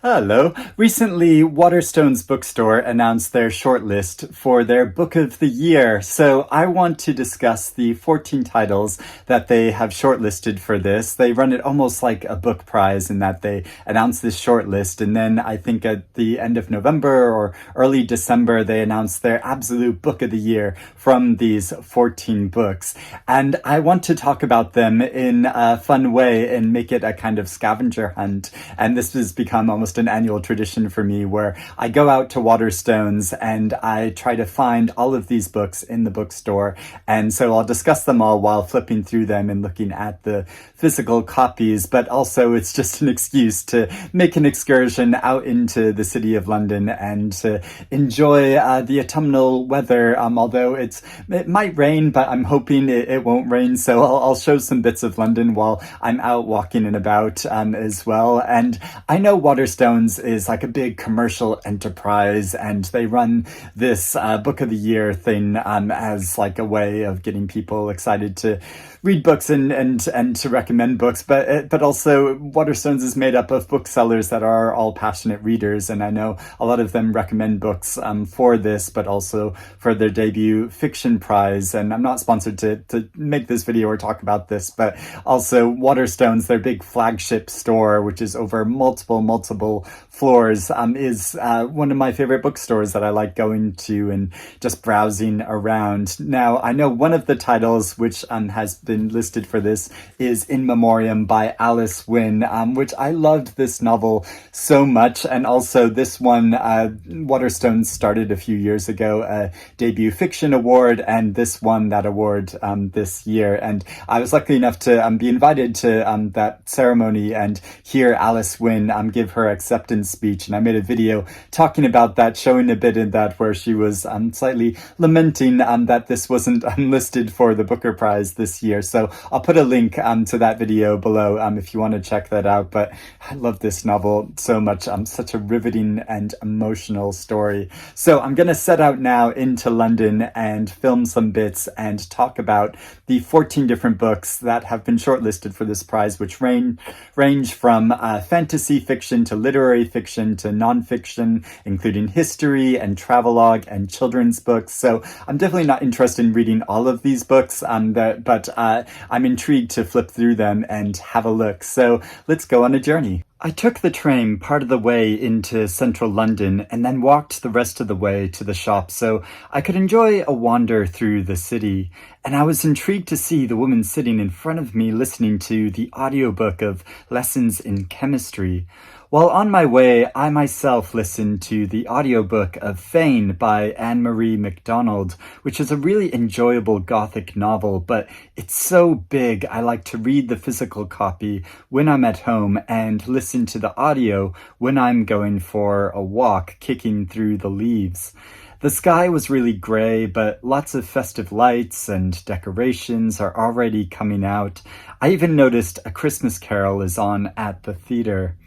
Hello. Recently, Waterstones Bookstore announced their shortlist for their Book of the Year. So I want to discuss the 14 titles that they have shortlisted for this. They run it almost like a book prize in that they announce this shortlist, and then I think at the end of November or early December, they announce their absolute Book of the Year from these 14 books. And I want to talk about them in a fun way and make it a kind of scavenger hunt. And this has become almost an annual tradition for me where I go out to Waterstones and I try to find all of these books in the bookstore. And so I'll discuss them all while flipping through them and looking at the physical copies, but also it's just an excuse to make an excursion out into the city of London and to enjoy the autumnal weather, although it might rain, but I'm hoping it won't rain. So I'll show some bits of London while I'm out walking and about as well. And I know Waterstones is like a big commercial enterprise, and they run this Book of the Year thing as like a way of getting people excited to read books and to recommend books, but also Waterstones is made up of booksellers that are all passionate readers, and I know a lot of them recommend books for this, but also for their debut fiction prize. And I'm not sponsored to make this video or talk about this, but also Waterstones, their big flagship store, which is over multiple floors, is one of my favorite bookstores that I like going to and just browsing around. Now, I know one of the titles which has been listed for this is In Memoriam by Alice Winn, which I loved this novel so much. And also this one, Waterstones started a few years ago, a debut fiction award, and this won that award this year. And I was lucky enough to be invited to that ceremony and hear Alice Winn give her acceptance speech. And I made a video talking about that, showing a bit in that where she was slightly lamenting that this wasn't listed for the Booker Prize this year. So I'll put a link to that video below if you want to check that out. But I love this novel so much. Such a riveting and emotional story. So I'm going to set out now into London and film some bits and talk about the 14 different books that have been shortlisted for this prize, which range from fantasy fiction to literary fiction to nonfiction, including history and travelogue and children's books. So I'm definitely not interested in reading all of these books, but I'm intrigued to flip through them and have a look. So let's go on a journey. I took the train part of the way into central London and then walked the rest of the way to the shop so I could enjoy a wander through the city. And I was intrigued to see the woman sitting in front of me listening to the audiobook of Lessons in Chemistry. While on my way, I myself listened to the audiobook of Fane by Anne-Marie MacDonald, which is a really enjoyable Gothic novel, but it's so big I like to read the physical copy when I'm at home and listen to the audio when I'm going for a walk, kicking through the leaves. The sky was really gray, but lots of festive lights and decorations are already coming out. I even noticed A Christmas Carol is on at the theater.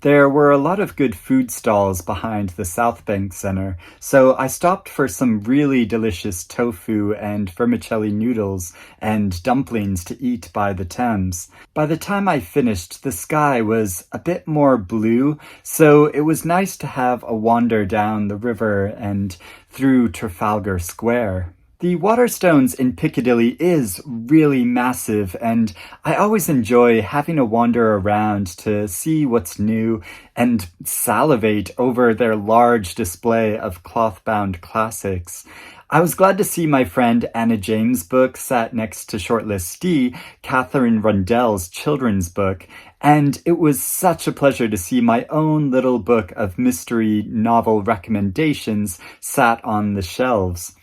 There were a lot of good food stalls behind the South Bank Centre, so I stopped for some really delicious tofu and vermicelli noodles and dumplings to eat by the Thames. By the time I finished, the sky was a bit more blue, so it was nice to have a wander down the river and through Trafalgar Square. The Waterstones in Piccadilly is really massive, and I always enjoy having a wander around to see what's new and salivate over their large display of cloth-bound classics. I was glad to see my friend Anna James' book sat next to shortlist D, Katherine Rundell's children's book, and it was such a pleasure to see my own little book of mystery novel recommendations sat on the shelves.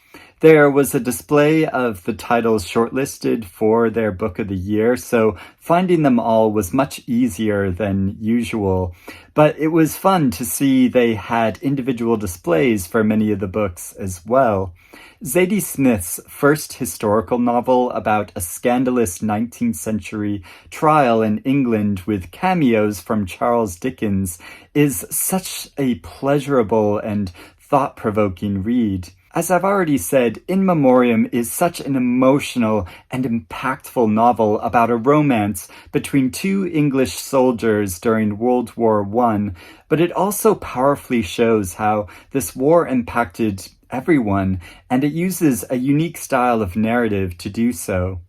There was a display of the titles shortlisted for their Book of the Year, so finding them all was much easier than usual. But it was fun to see they had individual displays for many of the books as well. Zadie Smith's first historical novel about a scandalous 19th century trial in England with cameos from Charles Dickens is such a pleasurable and thought-provoking read. As I've already said, In Memoriam is such an emotional and impactful novel about a romance between two English soldiers during World War I, but it also powerfully shows how this war impacted everyone, and it uses a unique style of narrative to do so.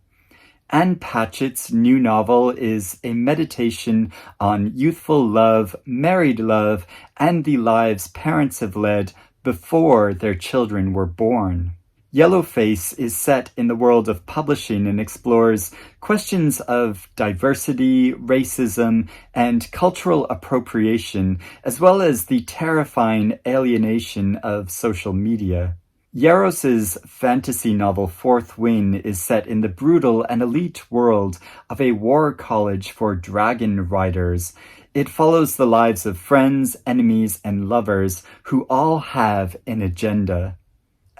Anne Patchett's new novel is a meditation on youthful love, married love, and the lives parents have led before their children were born. Yellowface is set in the world of publishing and explores questions of diversity, racism, and cultural appropriation, as well as the terrifying alienation of social media. Yarros' fantasy novel Fourth Wing is set in the brutal and elite world of a war college for dragon riders. It follows the lives of friends, enemies, and lovers who all have an agenda.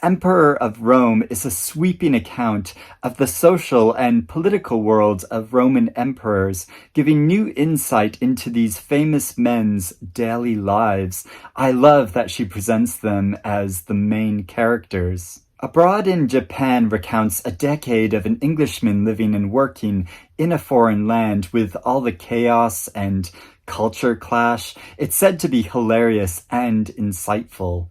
Emperor of Rome is a sweeping account of the social and political worlds of Roman emperors, giving new insight into these famous men's daily lives. I love that she presents them as the main characters. Abroad in Japan recounts a decade of an Englishman living and working in a foreign land with all the chaos and culture clash. It's said to be hilarious and insightful.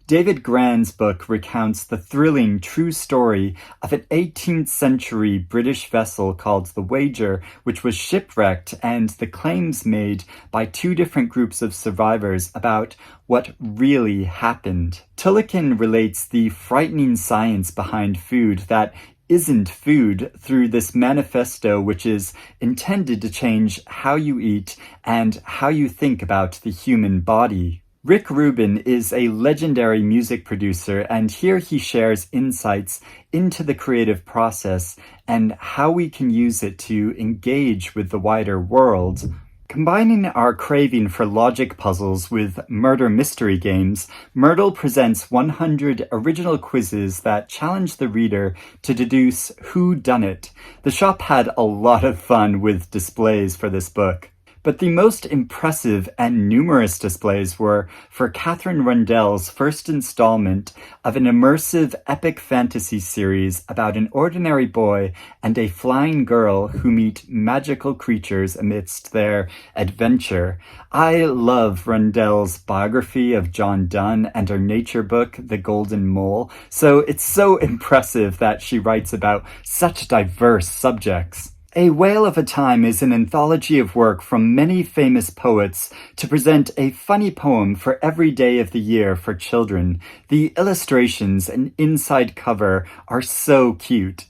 David Grann's book recounts the thrilling true story of an 18th century British vessel called the Wager, which was shipwrecked, and the claims made by two different groups of survivors about what really happened. Tulleken relates the frightening science behind food that isn't food through this manifesto, which is intended to change how you eat and how you think about the human body. Rubin is a legendary music producer, and here he shares insights into the creative process and how we can use it to engage with the wider world. Combining our craving for logic puzzles with murder mystery games, Murdle presents 100 original quizzes that challenge the reader to deduce who done it. The shop had a lot of fun with displays for this book. But the most impressive and numerous displays were for Katherine Rundell's first installment of an immersive epic fantasy series about an ordinary boy and a flying girl who meet magical creatures amidst their adventure. I love Rundell's biography of John Donne and her nature book, The Golden Mole, so it's so impressive that she writes about such diverse subjects. A Whale of a Time is an anthology of work from many famous poets to present a funny poem for every day of the year for children. The illustrations and inside cover are so cute.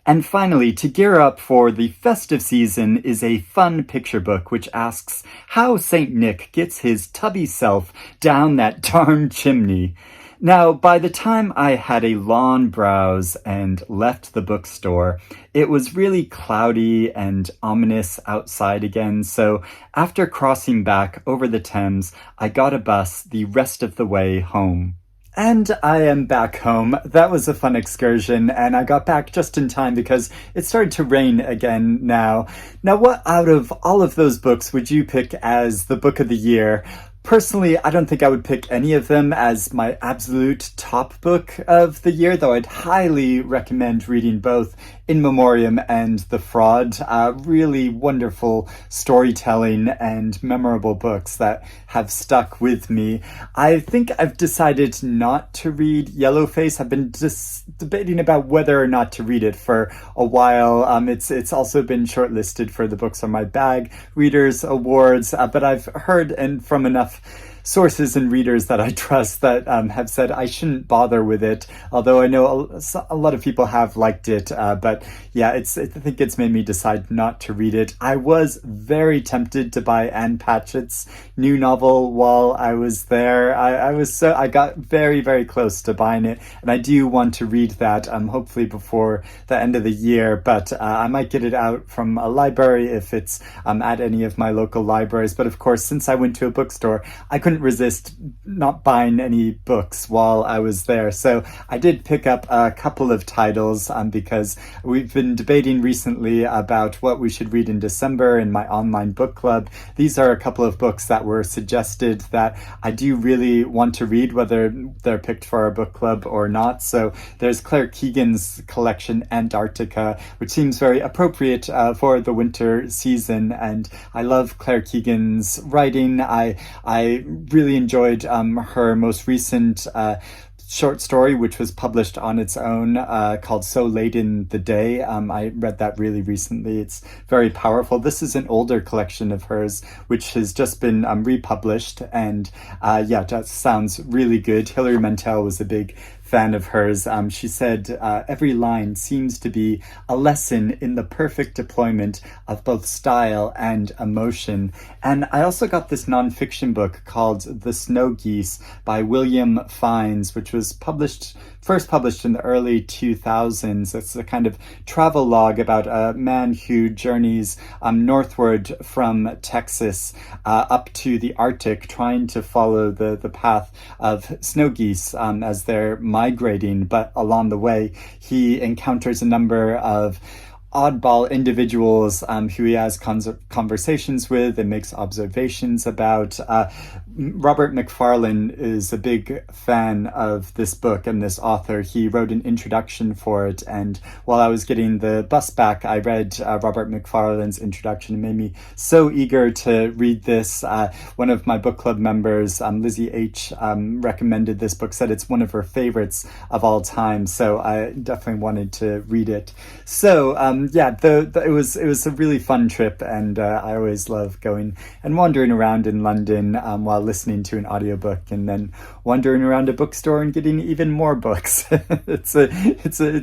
And finally, to gear up for the festive season is a fun picture book which asks how St. Nick gets his tubby self down that darn chimney. Now, by the time I had a long browse and left the bookstore, it was really cloudy and ominous outside again, so after crossing back over the Thames, I got a bus the rest of the way home. And I am back home. That was a fun excursion, and I got back just in time because it started to rain again now. Now, what out of all of those books would you pick as the book of the year? Personally, I don't think I would pick any of them as my absolute top book of the year, though I'd highly recommend reading both In Memoriam and The Fraud. Really wonderful storytelling and memorable books that have stuck with me. I think I've decided not to read Yellowface. I've been debating about whether or not to read it for a while. It's also been shortlisted for the Books on My Bag Readers Awards, but I've heard and from enough sources and readers that I trust that have said I shouldn't bother with it, although I know a lot of people have liked it, but yeah, I think it's made me decide not to read it. I was very tempted to buy Anne Patchett's new novel while I was there. I got very, very close to buying it, and I do want to read that hopefully before the end of the year, but I might get it out from a library if it's at any of my local libraries. But of course, since I went to a bookstore, I couldn't couldn't resist not buying any books while I was there. So I did pick up a couple of titles because we've been debating recently about what we should read in December in my online book club. These are a couple of books that were suggested that I do really want to read, whether they're picked for our book club or not. So there's Claire Keegan's collection Antarctica, which seems very appropriate for the winter season, and I love Claire Keegan's writing. I really enjoyed her most recent short story, which was published on its own, called So Late in the Day. I read that really recently. It's very powerful. This is an older collection of hers, which has just been republished, and that sounds really good. Hilary Mantel was a big fan of hers. She said, every line seems to be a lesson in the perfect deployment of both style and emotion. And I also got this nonfiction book called The Snow Geese by William Fiennes, which was first published in the early 2000s. It's a kind of travel log about a man who journeys northward from Texas up to the Arctic, trying to follow the path of snow geese as they're migrating. But along the way, he encounters a number of oddball individuals who he has conversations with and makes observations about. Robert Macfarlane is a big fan of this book and this author. He wrote an introduction for it, and while I was getting the bus back, I read Robert Macfarlane's introduction. It made me so eager to read this. One of my book club members, Lizzie H., recommended this book, said it's one of her favorites of all time, so I definitely wanted to read it. So it was a really fun trip, and I always love going and wandering around in London while listening to an audiobook, and then wandering around a bookstore and getting even more books. It's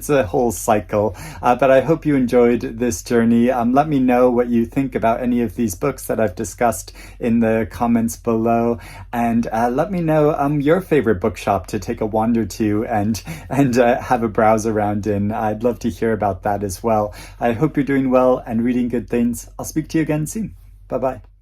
a whole cycle. But I hope you enjoyed this journey. Let me know what you think about any of these books that I've discussed in the comments below, and let me know your favorite bookshop to take a wander to and have a browse around in. I'd love to hear about that as well. I hope you're doing well and reading good things. I'll speak to you again soon. Bye-bye.